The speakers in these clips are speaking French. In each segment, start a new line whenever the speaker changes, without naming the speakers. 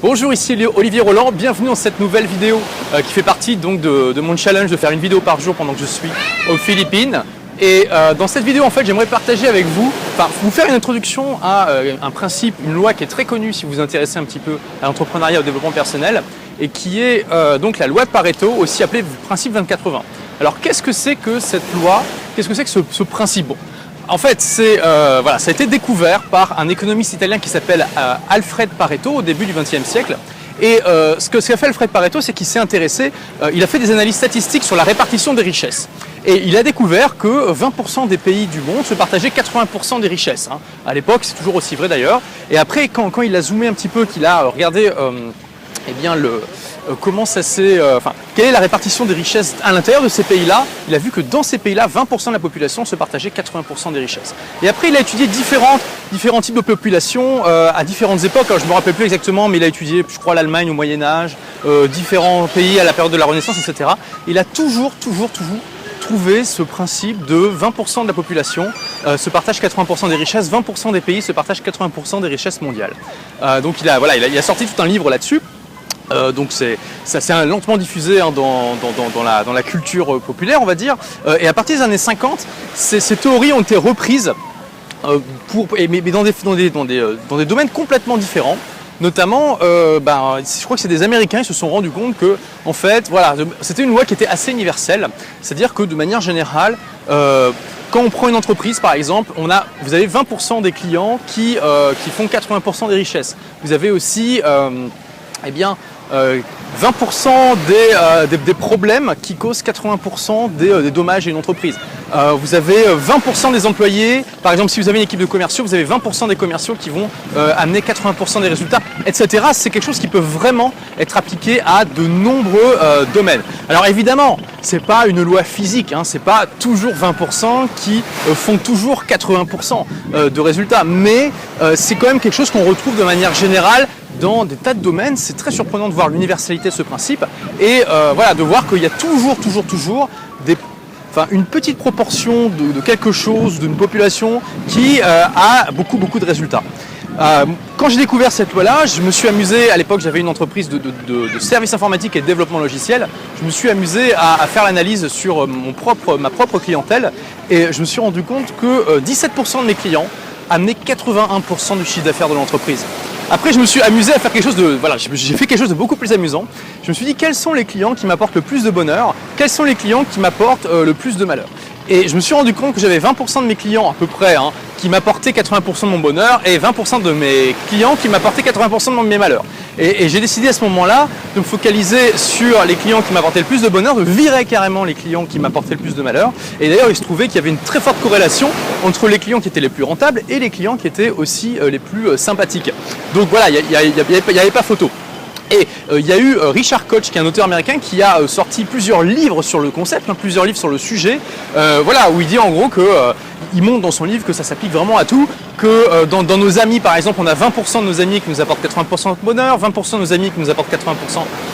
Bonjour, ici Olivier Roland, bienvenue dans cette nouvelle vidéo qui fait partie donc de mon challenge de faire une vidéo par jour pendant que je suis aux Philippines. Et dans cette vidéo, en fait, j'aimerais partager avec vous, vous faire une introduction à un principe, une loi qui est très connue si vous vous intéressez un petit peu à l'entrepreneuriat et au développement personnel, et qui est donc la loi de Pareto, aussi appelée principe 20-80. Alors, qu'est-ce que c'est que cette loi? Qu'est-ce que c'est que ce principe? Bon, en fait, ça a été découvert par un économiste italien qui s'appelle Alfred Pareto au début du XXe siècle. Et ce qu'a fait Alfred Pareto, c'est qu'il s'est intéressé, il a fait des analyses statistiques sur la répartition des richesses. Et il a découvert que 20% des pays du monde se partageaient 80% des richesses. À l'époque, c'est toujours aussi vrai d'ailleurs. Et après, quand il a zoomé un petit peu, qu'il a regardé comment ça s'est, quelle est la répartition des richesses à l'intérieur de ces pays-là, il a vu que dans ces pays-là, 20% de la population se partageait 80% des richesses. Et après, il a étudié différents types de populations à différentes époques. Alors, je ne me rappelle plus exactement, mais il a étudié, je crois, l'Allemagne au Moyen-Âge, différents pays à la période de la Renaissance, etc. Il a toujours trouvé ce principe de 20% de la population se partage 80% des richesses, 20% des pays se partagent 80% des richesses mondiales. Donc, il a sorti tout un livre là-dessus. Donc ça s'est lentement diffusé dans la culture populaire, on va dire. Et à partir des années 50, ces théories ont été reprises, mais dans des domaines complètement différents. Notamment, je crois que c'est des Américains qui se sont rendus compte que, en fait, voilà, c'était une loi qui était assez universelle. C'est-à-dire que de manière générale, quand on prend une entreprise, par exemple, vous avez 20% des clients qui font 80% des richesses. Vous avez aussi 20% des problèmes qui causent 80% des dommages à une entreprise. Vous avez 20% des employés, par exemple si vous avez une équipe de commerciaux, vous avez 20% des commerciaux qui vont amener 80% des résultats, etc. C'est quelque chose qui peut vraiment être appliqué à de nombreux domaines. Alors évidemment, c'est pas une loi physique, c'est pas toujours 20% qui font toujours 80% de résultats, mais c'est quand même quelque chose qu'on retrouve de manière générale dans des tas de domaines. C'est très surprenant de voir l'universalité de ce principe et de voir qu'il y a toujours une petite proportion de quelque chose, d'une population qui a beaucoup de résultats. Quand j'ai découvert cette loi-là, je me suis amusé, à l'époque j'avais une entreprise de services informatiques et de développement logiciel, je me suis amusé à faire l'analyse sur ma propre clientèle et je me suis rendu compte que 17% de mes clients amenaient 81% du chiffre d'affaires de l'entreprise. Après, je me suis amusé à faire quelque chose j'ai fait quelque chose de beaucoup plus amusant. Je me suis dit, quels sont les clients qui m'apportent le plus de bonheur? Quels sont les clients qui m'apportent le plus de malheur? Et je me suis rendu compte que j'avais 20% de mes clients à peu près qui m'apportaient 80% de mon bonheur et 20% de mes clients qui m'apportaient 80% de mes malheurs. Et j'ai décidé à ce moment-là de me focaliser sur les clients qui m'apportaient le plus de bonheur, de virer carrément les clients qui m'apportaient le plus de malheur. Et d'ailleurs, il se trouvait qu'il y avait une très forte corrélation entre les clients qui étaient les plus rentables et les clients qui étaient aussi les plus sympathiques. Donc voilà, il n'y avait pas photo. Et il y a eu Richard Koch, qui est un auteur américain, qui a sorti plusieurs livres sur le concept, plusieurs livres sur le sujet, où il dit en gros il montre dans son livre que ça s'applique vraiment à tout, que dans nos amis par exemple, on a 20% de nos amis qui nous apportent 80% de bonheur, 20% de nos amis qui nous apportent 80%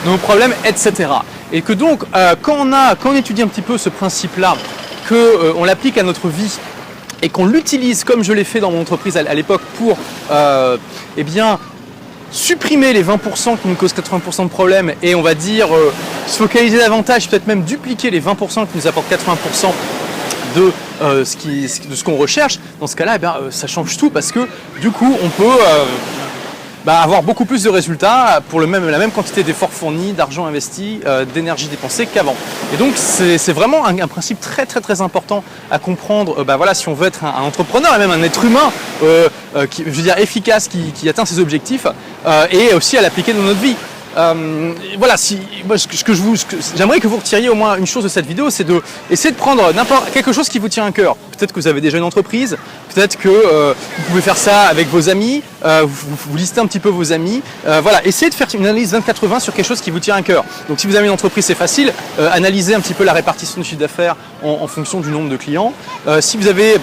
de nos problèmes, etc. Et que donc, quand on étudie un petit peu ce principe-là, qu'on l'applique à notre vie, et qu'on l'utilise comme je l'ai fait dans mon entreprise à l'époque pour supprimer les 20% qui nous causent 80% de problèmes et on va dire se focaliser davantage, peut-être même dupliquer les 20% qui nous apportent 80% de ce qu'on recherche, dans ce cas-là, ça change tout parce que du coup, on peut avoir beaucoup plus de résultats pour la même quantité d'efforts fournis, d'argent investi, d'énergie dépensée qu'avant. Et donc, c'est vraiment un principe très important à comprendre si on veut être un entrepreneur et même un être humain efficace qui atteint ses objectifs et aussi à l'appliquer dans notre vie. J'aimerais que vous retiriez au moins une chose de cette vidéo, c'est d'essayer de prendre quelque chose qui vous tient à cœur. Peut-être que vous avez déjà une entreprise, peut-être que vous pouvez faire ça avec vos amis, vous listez un petit peu vos amis. Essayez de faire une analyse 20-80 sur quelque chose qui vous tient à cœur. Donc si vous avez une entreprise, c'est facile, analysez un petit peu la répartition du chiffre d'affaires en fonction du nombre de clients. Si vous avez,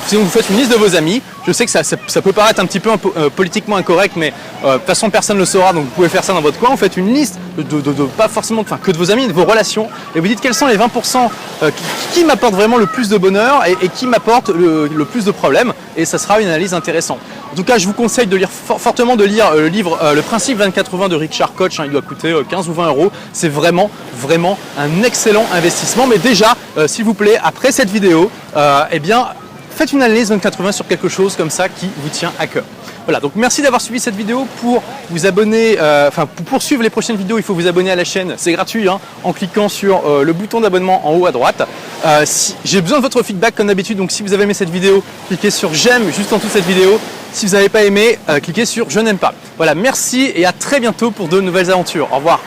si vous faites une liste de vos amis, je sais que ça peut paraître un petit peu politiquement incorrect, mais de toute façon personne ne le saura, donc vous pouvez faire ça dans votre coin. Vous faites une liste pas forcément que de vos amis, de vos relations, et vous dites quels sont les 20% qui m'apportent vraiment le plus de bonheur et qui m'apportent le plus de problèmes, et ça sera une analyse intéressante. En tout cas, je vous conseille de lire fortement le livre Le Principe 20-80 de Richard Koch. Il doit coûter 15 ou 20 euros. C'est vraiment un excellent investissement. Mais déjà, s'il vous plaît, après cette vidéo, eh bien, faites une analyse 20-80 sur quelque chose comme ça qui vous tient à cœur. Voilà, donc merci d'avoir suivi cette vidéo. Pour vous abonner, pour poursuivre les prochaines vidéos, il faut vous abonner à la chaîne. C'est gratuit, hein, en cliquant sur le bouton d'abonnement en haut à droite. J'ai besoin de votre feedback comme d'habitude, donc si vous avez aimé cette vidéo, cliquez sur j'aime juste en dessous de cette vidéo. Si vous n'avez pas aimé, cliquez sur je n'aime pas. Voilà, merci et à très bientôt pour de nouvelles aventures. Au revoir.